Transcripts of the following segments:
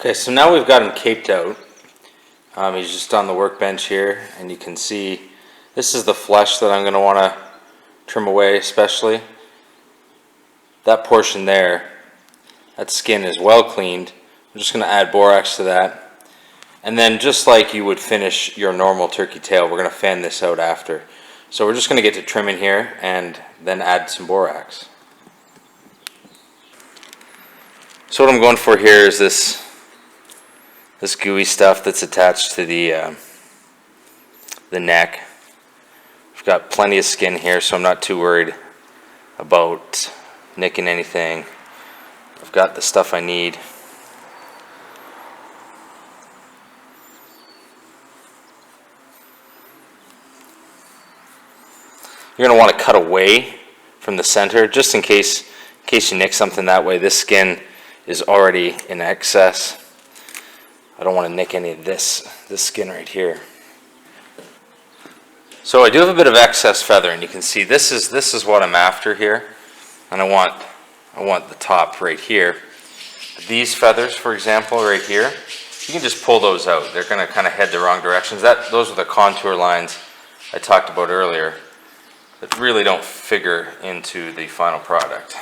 Okay, so now we've got him caped out. He's just on the workbench here, and you can see this is the flesh that I'm going to want to trim away, especially. That portion there, that skin is well cleaned. I'm just going to add borax to that. And then just like you would finish your normal turkey tail, we're going to fan this out after. So we're just going to get to trimming here and then add some borax. So what I'm going for here is this gooey stuff that's attached to the neck. I've got plenty of skin here, so I'm not too worried about nicking anything. I've got the stuff I need. You're going to want to cut away from the center just in case you nick something that way. This skin is already in excess. I don't want to nick any of this skin right here. So I do have a bit of excess feather, and you can see this is what I'm after here, and I want the top right here. These feathers, for example, right here, you can just pull those out. They're going to kind of head the wrong directions. Those are the contour lines I talked about earlier that really don't figure into the final product.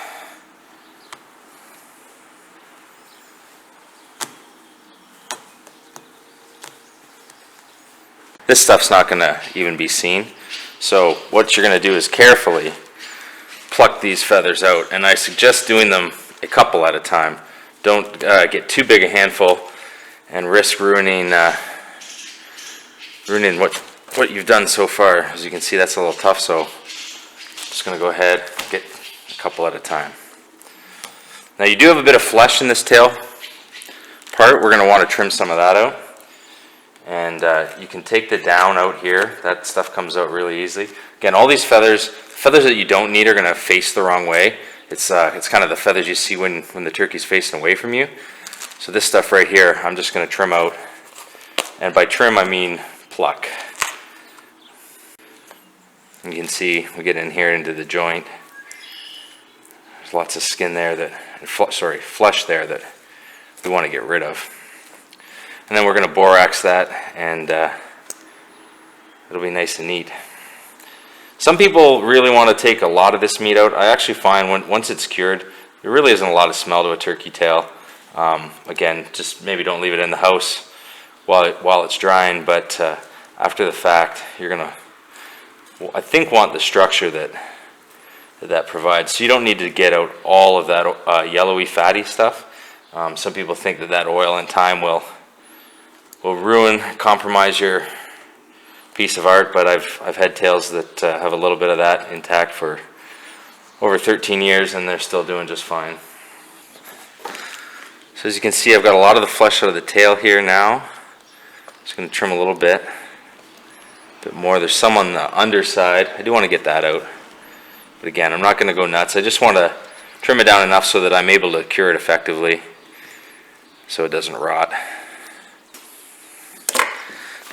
This stuff's not going to even be seen. So what you're going to do is carefully pluck these feathers out, and I suggest doing them a couple at a time. Don't get too big a handful and risk ruining what you've done so far. As you can see, that's a little tough, so I'm just going to go ahead and get a couple at a time. Now you do have a bit of flesh in this tail part. We're going to want to trim some of that out. And you can take the down out here. That stuff comes out really easily. Again, all these feathers that you don't need are going to face the wrong way. It's kind of the feathers you see when the turkey's facing away from you. So this stuff right here, I'm just going to trim out. And by trim, I mean pluck. You can see we get in here into the joint. There's lots of skin there flesh there that we want to get rid of. And then we're going to borax that, and it'll be nice and neat. Some people really want to take a lot of this meat out. I actually find once it's cured, there really isn't a lot of smell to a turkey tail. Again, just maybe don't leave it in the house while it's drying, but after the fact, you're going to, I think, want the structure that provides. So you don't need to get out all of that yellowy, fatty stuff. Some people think that oil in time will compromise your piece of art, but I've had tails that have a little bit of that intact for over 13 years, and they're still doing just fine. So as you can see, I've got a lot of the flesh out of the tail here now. Just going to trim a little bit more. There's some on the underside. I do want to get that out, but again, I'm not going to go nuts. I just want to trim it down enough so that I'm able to cure it effectively so it doesn't rot.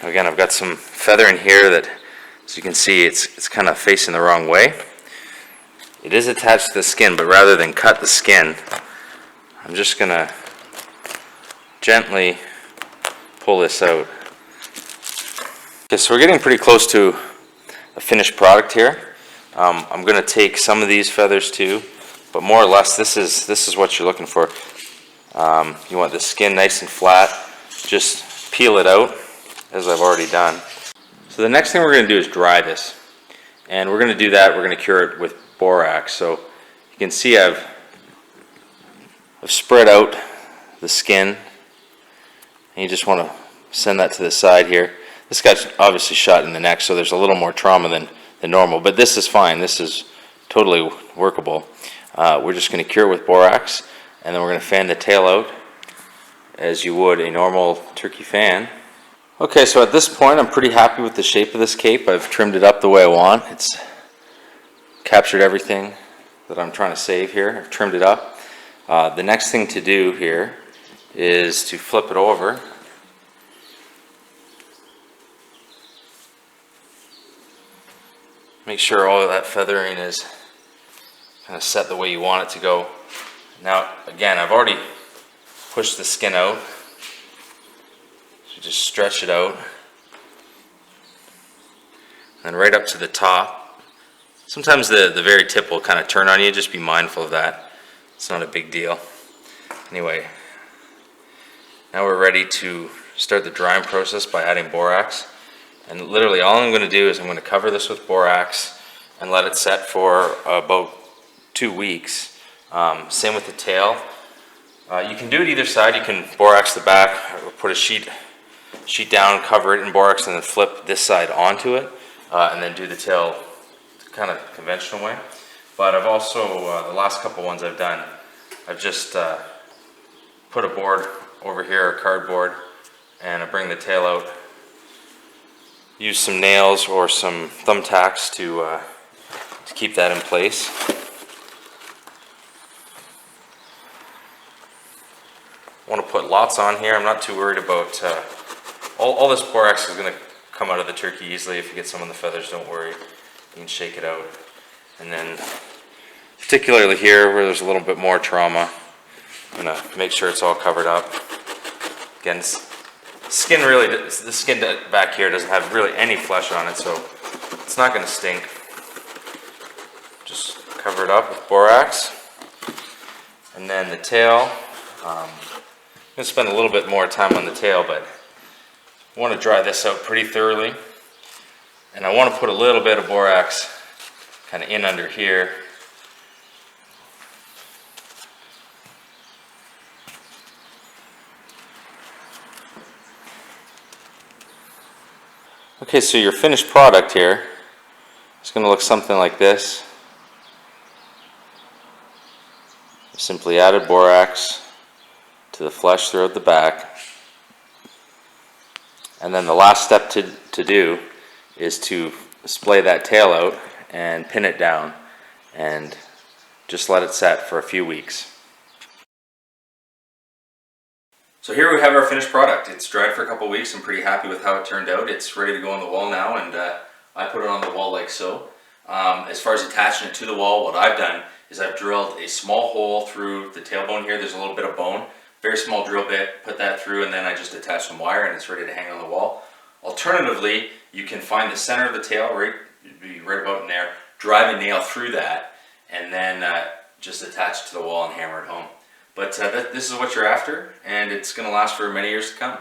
Again, I've got some feather in here that, as you can see, it's kind of facing the wrong way. It is attached to the skin, but rather than cut the skin, I'm just going to gently pull this out. Okay, so we're getting pretty close to a finished product here. I'm going to take some of these feathers too, but more or less this is what you're looking for. You want the skin nice and flat. Just peel it out, as I've already done. So the next thing we're going to do is dry this, and we're going to do that. We're going to cure it with borax. So you can see I've spread out the skin, and you just want to send that to the side here. This guy's obviously shot in the neck, so there's a little more trauma than normal, but this is fine. This is totally workable. We're just going to cure it with borax, and then we're going to fan the tail out as you would a normal turkey fan. Okay, so at this point I'm pretty happy with the shape of this cape. I've trimmed it up the way I want. It's captured everything that I'm trying to save here. I've trimmed it up. The next thing to do here is to flip it over. Make sure all of that feathering is kind of set the way you want it to go. Now, again, I've already pushed the skin out. So just stretch it out. And right up to the top. Sometimes the very tip will kind of turn on you, just be mindful of that. It's not a big deal. Anyway, now we're ready to start the drying process by adding borax. And literally all I'm going to do is I'm going to cover this with borax and let it set for about 2 weeks. Same with the tail. You can do it either side. You can borax the back, or put a sheet down, cover it in borax, and then flip this side onto it, and then do the tail kind of conventional way. But I've also, the last couple ones I've done, I've just put a board over here, a cardboard, and I bring the tail out. Use some nails or some thumbtacks to keep that in place. I want to put lots on here. I'm not too worried about, all this borax is going to come out of the turkey easily. If you get some on the feathers, don't worry. You can shake it out. And then, particularly here where there's a little bit more trauma, I'm going to make sure it's all covered up. Again, the skin back here doesn't have really any flesh on it, so it's not going to stink. Just cover it up with borax. And then the tail, I'm going to spend a little bit more time on the tail, but I want to dry this out pretty thoroughly. And I want to put a little bit of borax kind of in under here. Okay, so your finished product here is going to look something like this. Simply added borax to the flesh throughout the back. And then the last step to do is to splay that tail out and pin it down and just let it set for a few weeks. So here we have our finished product. It's dried for a couple weeks. I'm pretty happy with how it turned out. It's ready to go on the wall now, and I put it on the wall like so. As far as attaching it to the wall, what I've done is I've drilled a small hole through the tailbone here. There's a little bit of bone, very small drill bit, put that through, and then I just attach some wire and it's ready to hang on the wall. Alternatively, you can find the center of the tail, right about in there, drive a nail through that, and then just attach it to the wall and hammer it home. But this is what you're after, and it's going to last for many years to come.